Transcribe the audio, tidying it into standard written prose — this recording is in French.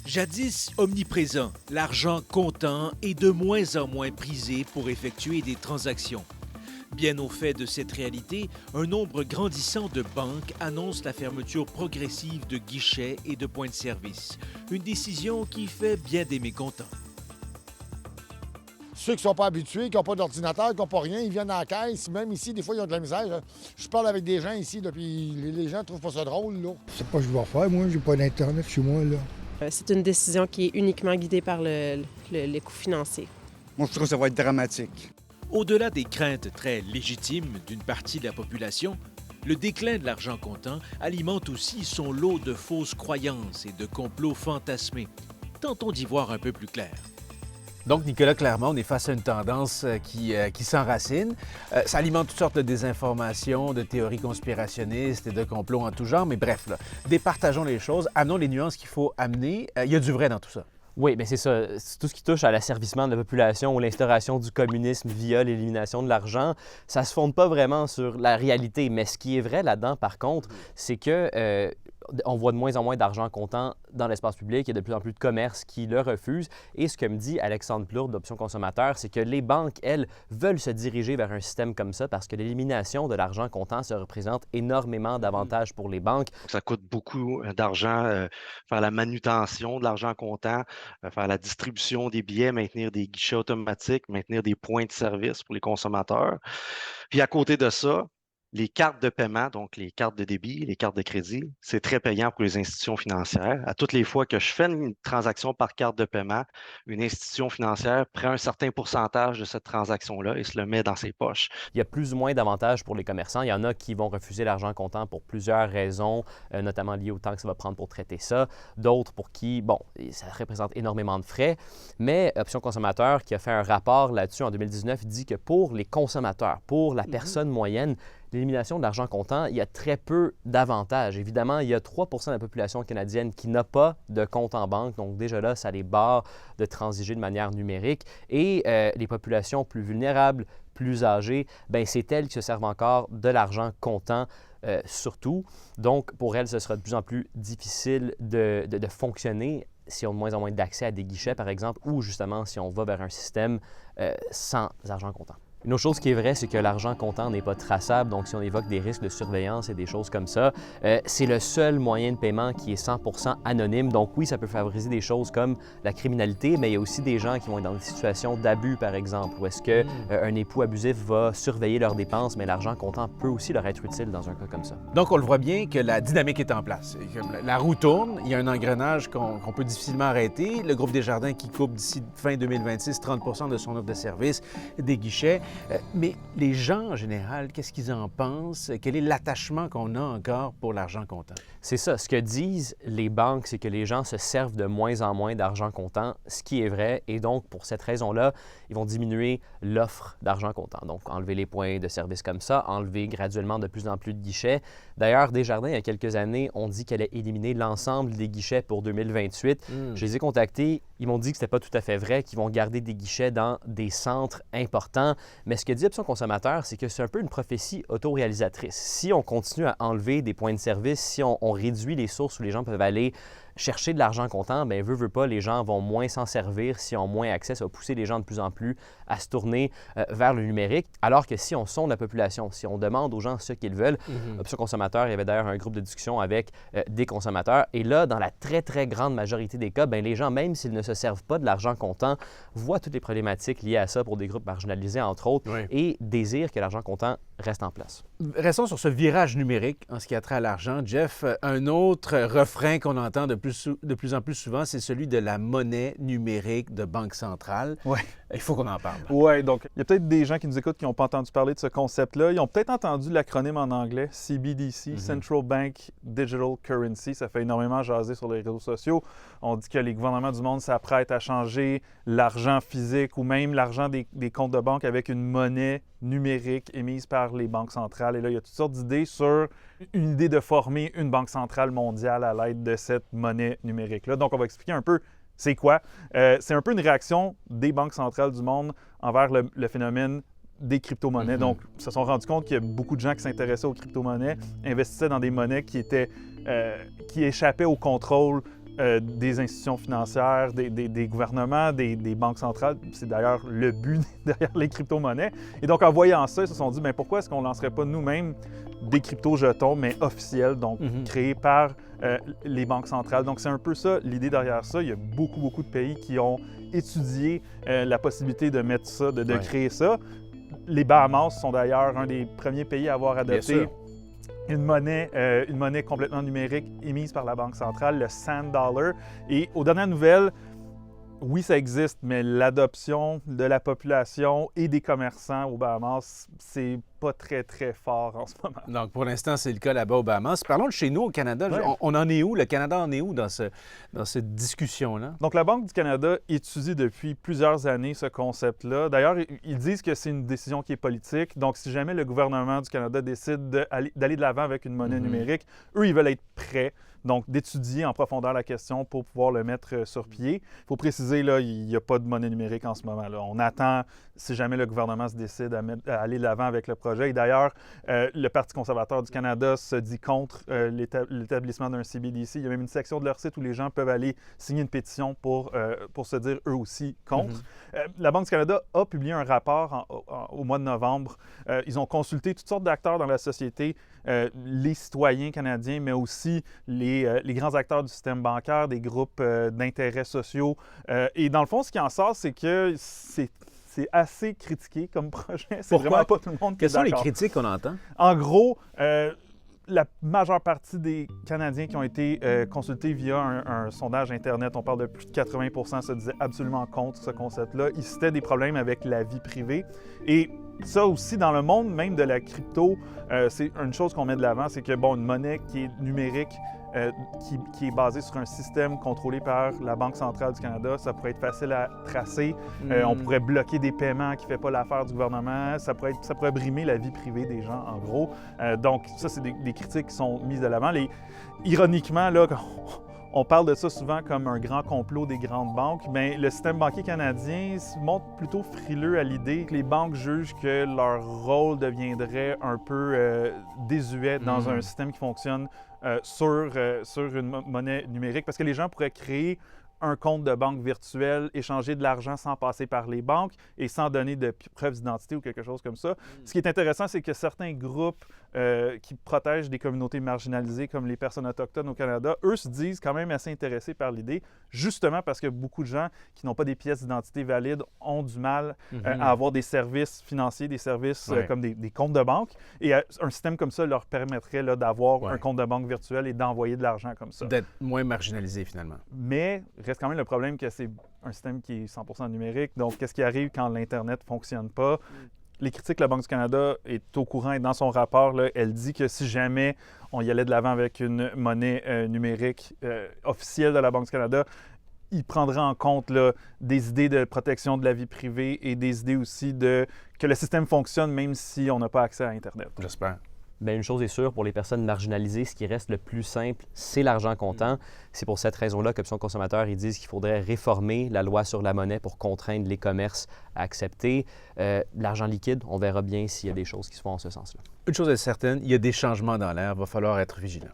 Jadis omniprésent, l'argent comptant est de moins en moins prisé pour effectuer des transactions. Bien au fait de cette réalité, un nombre grandissant de banques annonce la fermeture progressive de guichets et de points de service. Une décision qui fait bien des mécontents. Ceux qui ne sont pas habitués, qui n'ont pas d'ordinateur, qui n'ont pas rien, ils viennent à la caisse. Même ici, des fois, ils ont de la misère. Là. Je parle avec des gens ici, là, puis les gens ne trouvent pas ça drôle. Là. Je sais pas ce que je vais faire, moi. J'ai pas d'Internet chez moi, là. C'est une décision qui est uniquement guidée par les coûts financiers. Moi, je trouve que ça va être dramatique. Au-delà des craintes très légitimes d'une partie de la population, le déclin de l'argent comptant alimente aussi son lot de fausses croyances et de complots fantasmés. Tentons d'y voir un peu plus clair. Donc, Nicolas, clairement, on est face à une tendance qui s'enracine. Ça alimente toutes sortes de désinformations, de théories conspirationnistes et de complots en tout genre. Mais bref, là, départageons les choses, amenons les nuances qu'il faut amener. Il y a du vrai dans tout ça. Oui, bien c'est ça. C'est tout ce qui touche à l'asservissement de la population ou l'instauration du communisme via l'élimination de l'argent, ça ne se fonde pas vraiment sur la réalité. Mais ce qui est vrai là-dedans, par contre, c'est que on voit de moins en moins d'argent comptant dans l'espace public. Il y a de plus en plus de commerces qui le refusent. Et ce que me dit Alexandre Plourde d'Options Consommateurs, c'est que les banques, elles, veulent se diriger vers un système comme ça parce que l'élimination de l'argent comptant, ça représente énormément d'avantages pour les banques. Ça coûte beaucoup d'argent faire la manutention de l'argent comptant, faire la distribution des billets, maintenir des guichets automatiques, maintenir des points de service pour les consommateurs. Puis à côté de ça, les cartes de paiement, donc les cartes de débit, les cartes de crédit, c'est très payant pour les institutions financières. À toutes les fois que je fais une transaction par carte de paiement, une institution financière prend un certain pourcentage de cette transaction-là et se le met dans ses poches. Il y a plus ou moins d'avantages pour les commerçants. Il y en a qui vont refuser l'argent comptant pour plusieurs raisons, notamment liées au temps que ça va prendre pour traiter ça. D'autres pour qui, bon, ça représente énormément de frais. Mais Options Consommateurs, qui a fait un rapport là-dessus en 2019, dit que pour les consommateurs, pour la personne moyenne, l'élimination de l'argent comptant, il y a très peu d'avantages. Évidemment, il y a 3 % de la population canadienne qui n'a pas de compte en banque. Donc déjà là, ça les barre de transiger de manière numérique. Et les populations plus vulnérables, plus âgées, bien, c'est elles qui se servent encore de l'argent comptant surtout. Donc pour elles, ce sera de plus en plus difficile de fonctionner si on a de moins en moins d'accès à des guichets, par exemple, ou justement si on va vers un système sans argent comptant. Une autre chose qui est vraie, c'est que l'argent comptant n'est pas traçable. Donc, si on évoque des risques de surveillance et des choses comme ça, c'est le seul moyen de paiement qui est 100 % anonyme. Donc, oui, ça peut favoriser des choses comme la criminalité, mais il y a aussi des gens qui vont être dans des situations d'abus, par exemple, où est-ce qu'un époux abusif va surveiller leurs dépenses, mais l'argent comptant peut aussi leur être utile dans un cas comme ça. Donc, on le voit bien que la dynamique est en place. La roue tourne, il y a un engrenage qu'on peut difficilement arrêter. Le groupe Desjardins qui coupe d'ici fin 2026 30 % de son offre de services, des guichets. Mais les gens, en général, qu'est-ce qu'ils en pensent? Quel est l'attachement qu'on a encore pour l'argent comptant? C'est ça. Ce que disent les banques, c'est que les gens se servent de moins en moins d'argent comptant, ce qui est vrai. Et donc, pour cette raison-là, ils vont diminuer l'offre d'argent comptant. Donc, enlever les points de service comme ça, enlever graduellement de plus en plus de guichets. D'ailleurs, Desjardins, il y a quelques années, ont dit qu'elle allait éliminer l'ensemble des guichets pour 2028. Je les ai contactés. Ils m'ont dit que ce n'était pas tout à fait vrai, qu'ils vont garder des guichets dans des centres importants. Mais ce que dit Options Consommateurs, c'est que c'est un peu une prophétie autoréalisatrice. Si on continue à enlever des points de service, si on réduit les sources où les gens peuvent aller chercher de l'argent comptant, bien, veut pas, les gens vont moins s'en servir. S'ils ont moins accès, ça va pousser les gens de plus en plus à se tourner vers le numérique. Alors que si on sonde la population, si on demande aux gens ce qu'ils veulent, Options Consommateurs, il y avait d'ailleurs un groupe de discussion avec des consommateurs. Et là, dans la très, très grande majorité des cas, bien, les gens, même s'ils ne se servent pas de l'argent comptant, voient toutes les problématiques liées à ça pour des groupes marginalisés, entre autres, et désirent que l'argent comptant reste en place. Restons sur ce virage numérique en ce qui a trait à l'argent. Jeff, un autre refrain qu'on entend de plus en plus souvent, c'est celui de la monnaie numérique de banque centrale. Ouais. Il faut qu'on en parle. Oui, donc il y a peut-être des gens qui nous écoutent qui n'ont pas entendu parler de ce concept-là. Ils ont peut-être entendu l'acronyme en anglais, CBDC, Central Bank Digital Currency. Ça fait énormément jaser sur les réseaux sociaux. On dit que les gouvernements du monde s'apprêtent à changer l'argent physique ou même l'argent des comptes de banque avec une monnaie numérique émise par les banques centrales. Et là, il y a toutes sortes d'idées sur une idée de former une banque centrale mondiale à l'aide de cette monnaie numérique-là. Donc, on va expliquer un peu c'est quoi. C'est un peu une réaction des banques centrales du monde envers le phénomène des crypto-monnaies. Donc, ils se sont rendus compte qu'il y a beaucoup de gens qui s'intéressaient aux crypto-monnaies, investissaient dans des monnaies qui échappaient au contrôle des institutions financières, des gouvernements, des banques centrales. C'est d'ailleurs le but derrière les crypto-monnaies. Et donc, en voyant ça, ils se sont dit, bien, pourquoi est-ce qu'on ne lancerait pas nous-mêmes des crypto-jetons, mais officiels, donc créés par les banques centrales. Donc, c'est un peu ça, l'idée derrière ça. Il y a beaucoup de pays qui ont étudié la possibilité de mettre ça, de créer ça. Les Bahamas sont d'ailleurs un des premiers pays à avoir adopté une monnaie complètement numérique émise par la Banque centrale, le Sand Dollar. Et aux dernières nouvelles, oui, ça existe, mais l'adoption de la population et des commerçants aux Bahamas, c'est pas très fort en ce moment. Donc, pour l'instant, c'est le cas là-bas aux Bahamas. Parlons de chez nous, au Canada. Ouais. On en est où? Le Canada en est où dans cette discussion-là? Donc, la Banque du Canada étudie depuis plusieurs années ce concept-là. D'ailleurs, ils disent que c'est une décision qui est politique. Donc, si jamais le gouvernement du Canada décide d'aller de l'avant avec une monnaie numérique, eux, ils veulent être prêts. Donc, d'étudier en profondeur la question pour pouvoir le mettre sur pied. Il faut préciser, là, il n'y a pas de monnaie numérique en ce moment. Là. On attend, si jamais le gouvernement se décide à aller de l'avant avec le projet. Et d'ailleurs, le Parti conservateur du Canada se dit contre l'établissement d'un CBDC. Il y a même une section de leur site où les gens peuvent aller signer une pétition pour se dire eux aussi contre. La Banque du Canada a publié un rapport au mois de novembre. Ils ont consulté toutes sortes d'acteurs dans la société, les citoyens canadiens, mais aussi les grands acteurs du système bancaire, des groupes d'intérêts sociaux. Et dans le fond, ce qui en sort, c'est que c'est assez critiqué comme projet. C'est vraiment pas tout le monde qui est d'accord. Quelles sont les critiques qu'on entend? En gros, la majeure partie des Canadiens qui ont été consultés via un sondage Internet, on parle de plus de 80 % se disaient absolument contre ce concept-là. Ils citaient des problèmes avec la vie privée. Et ça aussi, dans le monde même de la crypto, c'est une chose qu'on met de l'avant, c'est que, bon, une monnaie qui est numérique, qui est basée sur un système contrôlé par la Banque centrale du Canada, ça pourrait être facile à tracer. On pourrait bloquer des paiements qui ne font pas l'affaire du gouvernement. Ça pourrait brimer la vie privée des gens, en gros. Donc, ça, c'est des critiques qui sont mises de l'avant. Ironiquement, là, on parle de ça souvent comme un grand complot des grandes banques, mais le système banquier canadien se montre plutôt frileux à l'idée que les banques jugent que leur rôle deviendrait un peu désuet dans un système qui fonctionne sur une monnaie numérique, parce que les gens pourraient créer un compte de banque virtuel, échanger de l'argent sans passer par les banques et sans donner de preuves d'identité ou quelque chose comme ça. Ce qui est intéressant, c'est que certains groupes qui protègent des communautés marginalisées comme les personnes autochtones au Canada, eux se disent quand même assez intéressés par l'idée, justement parce que beaucoup de gens qui n'ont pas des pièces d'identité valides ont du mal à avoir des services financiers, des services comme des comptes de banque. Et un système comme ça leur permettrait là, d'avoir un compte de banque virtuel et d'envoyer de l'argent comme ça. D'être moins marginalisé, finalement. Mais reste quand même le problème que c'est un système qui est 100% numérique. Donc, qu'est-ce qui arrive quand l'Internet ne fonctionne pas? Les critiques, la Banque du Canada est au courant et dans son rapport, là, elle dit que si jamais on y allait de l'avant avec une monnaie numérique officielle de la Banque du Canada, il prendrait en compte là, des idées de protection de la vie privée et des idées aussi que le système fonctionne même si on n'a pas accès à Internet. J'espère. Bien, une chose est sûre, pour les personnes marginalisées, ce qui reste le plus simple, c'est l'argent comptant. C'est pour cette raison-là qu'Option consommateur, ils disent qu'il faudrait réformer la loi sur la monnaie pour contraindre les commerces à accepter. L'argent liquide, on verra bien s'il y a des choses qui se font en ce sens-là. Une chose est certaine, il y a des changements dans l'air, il va falloir être vigilant.